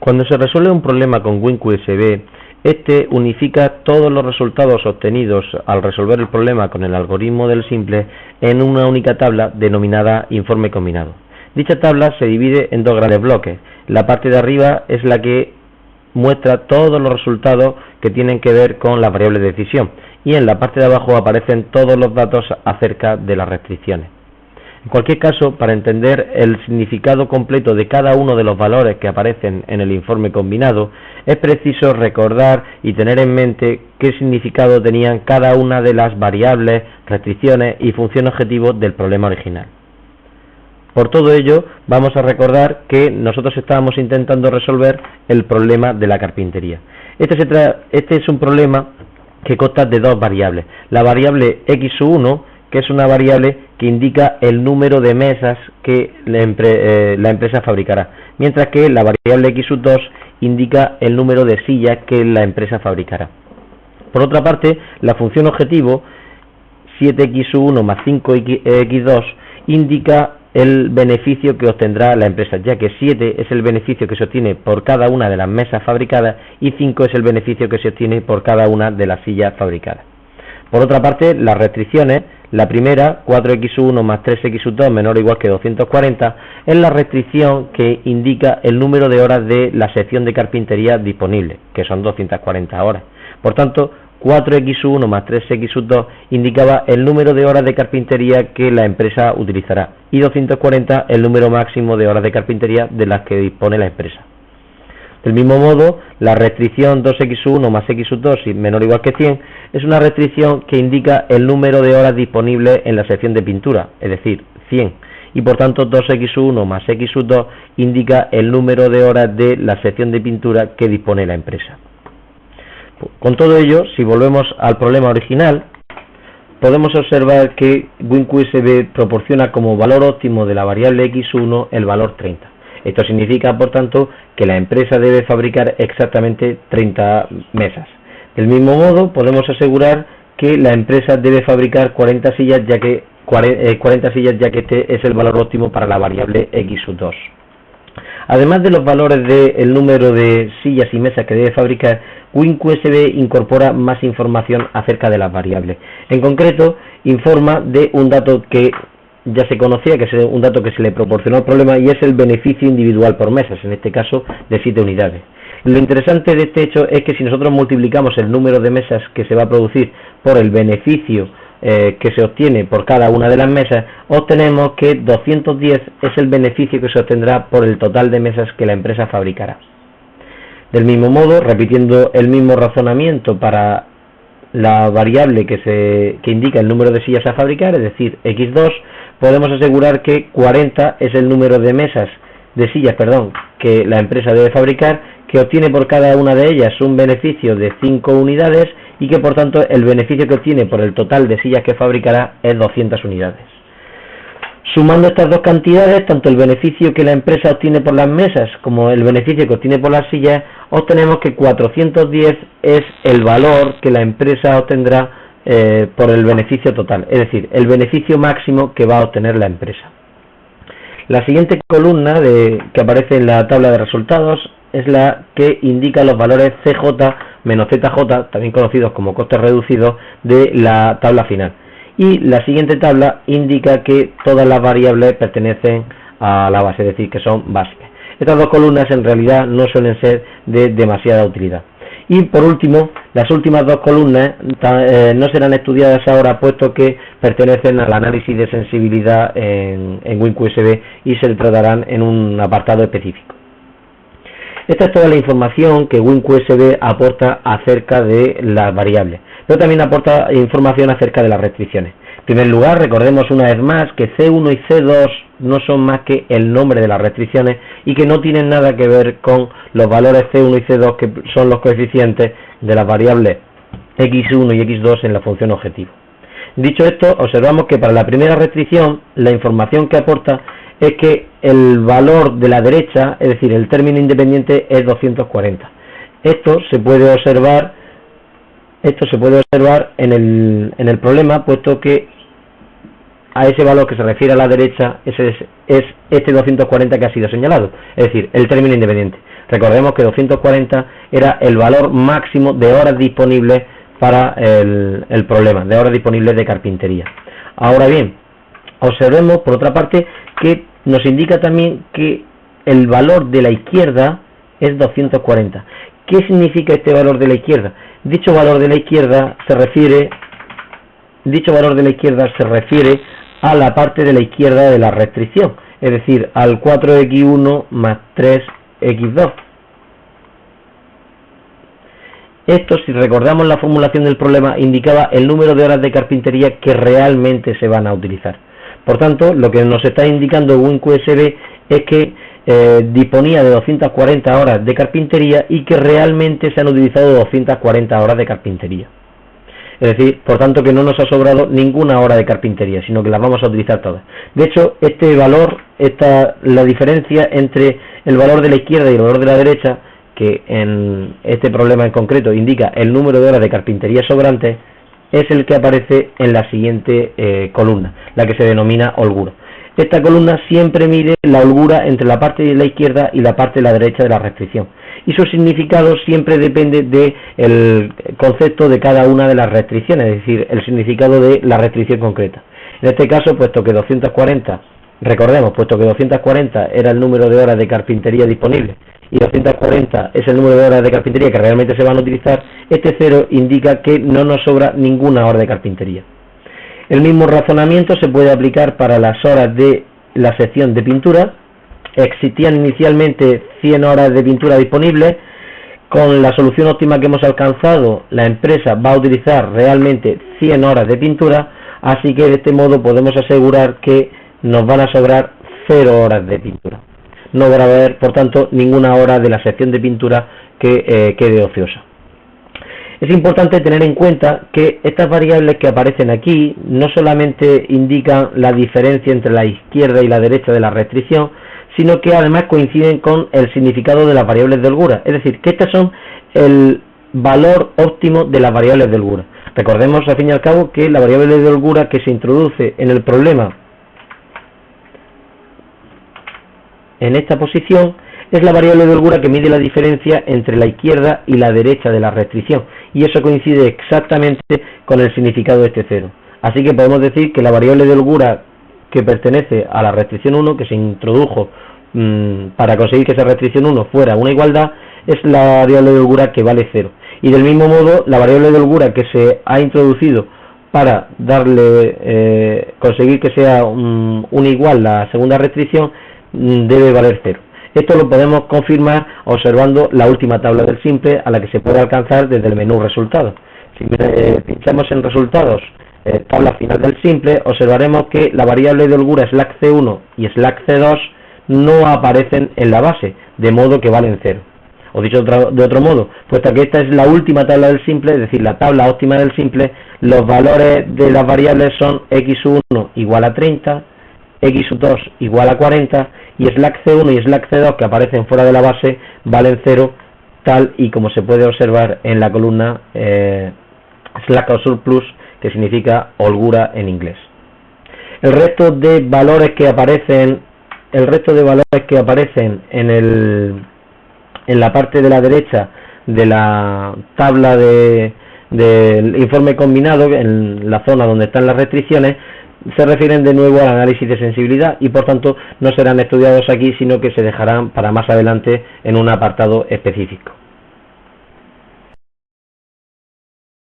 Cuando se resuelve un problema con WinQSB, este unifica todos los resultados obtenidos al resolver el problema con el algoritmo del simple en una única tabla denominada informe combinado. Dicha tabla se divide en dos grandes bloques. La parte de arriba es la que muestra todos los resultados que tienen que ver con las variables de decisión, y en la parte de abajo aparecen todos los datos acerca de las restricciones. En cualquier caso, para entender el significado completo de cada uno de los valores que aparecen en el informe combinado, es preciso recordar y tener en mente qué significado tenían cada una de las variables, restricciones y función objetivo del problema original. Por todo ello, vamos a recordar que nosotros estábamos intentando resolver el problema de la carpintería. Este es un problema que consta de dos variables. La variable x1, que es una variable que indica el número de mesas que la empresa fabricará, mientras que la variable x2 indica el número de sillas que la empresa fabricará. Por otra parte, la función objetivo 7x1 más 5x2 indica el beneficio que obtendrá la empresa, ya que 7 es el beneficio que se obtiene por cada una de las mesas fabricadas y 5 es el beneficio que se obtiene por cada una de las sillas fabricadas. Por otra parte, las restricciones, la primera, 4x1 más 3x2 menor o igual que 240, es la restricción que indica el número de horas de la sección de carpintería disponible, que son 240 horas. Por tanto, 4x1 más 3x2 indicaba el número de horas de carpintería que la empresa utilizará, y 240 el número máximo de horas de carpintería de las que dispone la empresa. Del mismo modo, la restricción 2x1 más x2 menor o igual que 100 es una restricción que indica el número de horas disponibles en la sección de pintura, es decir, 100, y por tanto 2x1 más x2 indica el número de horas de la sección de pintura que dispone la empresa. Con todo ello, si volvemos al problema original, podemos observar que WinQSB proporciona como valor óptimo de la variable x1 el valor 30. Esto significa, por tanto, que la empresa debe fabricar exactamente 30 mesas. Del mismo modo, podemos asegurar que la empresa debe fabricar 40 sillas, ya que este es el valor óptimo para la variable x2. Además de los valores del número de sillas y mesas que debe fabricar, WinQSB incorpora más información acerca de las variables. En concreto, informa de un dato que ya se conocía, que es un dato que se le proporcionó al problema, y es el beneficio individual por mesas, en este caso de 7 unidades. Lo interesante de este hecho es que si nosotros multiplicamos el número de mesas que se va a producir por el beneficio que se obtiene por cada una de las mesas, obtenemos que 210 es el beneficio que se obtendrá por el total de mesas que la empresa fabricará. Del mismo modo, repitiendo el mismo razonamiento para la variable que indica el número de sillas a fabricar, es decir, x2, podemos asegurar que 40 es el número de mesas, de sillas, que la empresa debe fabricar, que obtiene por cada una de ellas un beneficio de 5 unidades y que por tanto el beneficio que obtiene por el total de sillas que fabricará es 200 unidades. Sumando estas dos cantidades, tanto el beneficio que la empresa obtiene por las mesas como el beneficio que obtiene por las sillas, obtenemos que 410 es el valor que la empresa obtendrá por el beneficio total, es decir, el beneficio máximo que va a obtener la empresa. La siguiente columna que aparece en la tabla de resultados es la que indica los valores CJ menos ZJ, también conocidos como costes reducidos, de la tabla final. Y la siguiente tabla indica que todas las variables pertenecen a la base, es decir, que son básicas. Estas dos columnas en realidad no suelen ser de demasiada utilidad. Y por último, las últimas dos columnas no serán estudiadas ahora, puesto que pertenecen al análisis de sensibilidad en WinQSB y se tratarán en un apartado específico. Esta es toda la información que WinQSB aporta acerca de las variables, pero también aporta información acerca de las restricciones. En primer lugar, recordemos una vez más que C1 y C2 no son más que el nombre de las restricciones y que no tienen nada que ver con los valores C1 y C2, que son los coeficientes de las variables x1 y x2 en la función objetivo. Dicho esto, observamos que para la primera restricción la información que aporta es que el valor de la derecha, es decir, el término independiente, es 240. Esto se puede observar en el problema, puesto que a ese valor que se refiere a la derecha es este 240 que ha sido señalado, es decir, el término independiente. Recordemos que 240 era el valor máximo de horas disponibles para el problema, de horas disponibles de carpintería. Ahora bien, observemos por otra parte que nos indica también que el valor de la izquierda es 240. ¿Qué significa este valor de la izquierda? Dicho valor de la izquierda se refiere a la parte de la izquierda de la restricción, es decir, al 4x1 más 3x2. Esto, si recordamos la formulación del problema, indicaba el número de horas de carpintería que realmente se van a utilizar. Por tanto, lo que nos está indicando WinQSB es que disponía de 240 horas de carpintería y que realmente se han utilizado 240 horas de carpintería. Es decir, por tanto, que no nos ha sobrado ninguna hora de carpintería, sino que las vamos a utilizar todas. De hecho, este valor, la diferencia entre el valor de la izquierda y el valor de la derecha, que en este problema en concreto indica el número de horas de carpintería sobrantes, es el que aparece en la siguiente columna, la que se denomina holgura. Esta columna siempre mide la holgura entre la parte de la izquierda y la parte de la derecha de la restricción, y su significado siempre depende del concepto de cada una de las restricciones, es decir, el significado de la restricción concreta. En este caso, puesto que 240 era el número de horas de carpintería disponible y 240 es el número de horas de carpintería que realmente se van a utilizar, este 0 indica que no nos sobra ninguna hora de carpintería. El mismo razonamiento se puede aplicar para las horas de la sección de pintura. Existían inicialmente 100 horas de pintura disponibles. Con la solución óptima que hemos alcanzado, la empresa va a utilizar realmente 100 horas de pintura, así que de este modo podemos asegurar que nos van a sobrar 0 horas de pintura. No va a haber, por tanto, ninguna hora de la sección de pintura que quede ociosa. Es importante tener en cuenta que estas variables que aparecen aquí no solamente indican la diferencia entre la izquierda y la derecha de la restricción, sino que además coinciden con el significado de las variables de holgura. Es decir, que estas son el valor óptimo de las variables de holgura. Recordemos, al fin y al cabo, que la variable de holgura que se introduce en el problema en esta posición es la variable de holgura que mide la diferencia entre la izquierda y la derecha de la restricción, y eso coincide exactamente con el significado de este 0. Así que podemos decir que la variable de holgura que pertenece a la restricción 1, que se introdujo para conseguir que esa restricción 1 fuera una igualdad, es la variable de holgura que vale 0. Y del mismo modo, la variable de holgura que se ha introducido para conseguir que sea una igual la segunda restricción debe valer 0. Esto lo podemos confirmar observando la última tabla del simple, a la que se puede alcanzar desde el menú resultados. Si pinchamos en resultados, tabla final del simple, observaremos que la variable de holgura slack C1 y slack C2 no aparecen en la base, de modo que valen 0. O dicho de otro modo, puesto que esta es la última tabla del simple, es decir, la tabla óptima del simple, los valores de las variables son x1 igual a 30, x2 igual a 40, y slack C1 y slack C2 que aparecen fuera de la base valen 0, tal y como se puede observar en la columna slack o surplus, que significa holgura en inglés. El resto de valores que aparecen en la parte de la derecha de la tabla del informe combinado, en la zona donde están las restricciones, se refieren de nuevo al análisis de sensibilidad y por tanto no serán estudiados aquí, sino que se dejarán para más adelante en un apartado específico.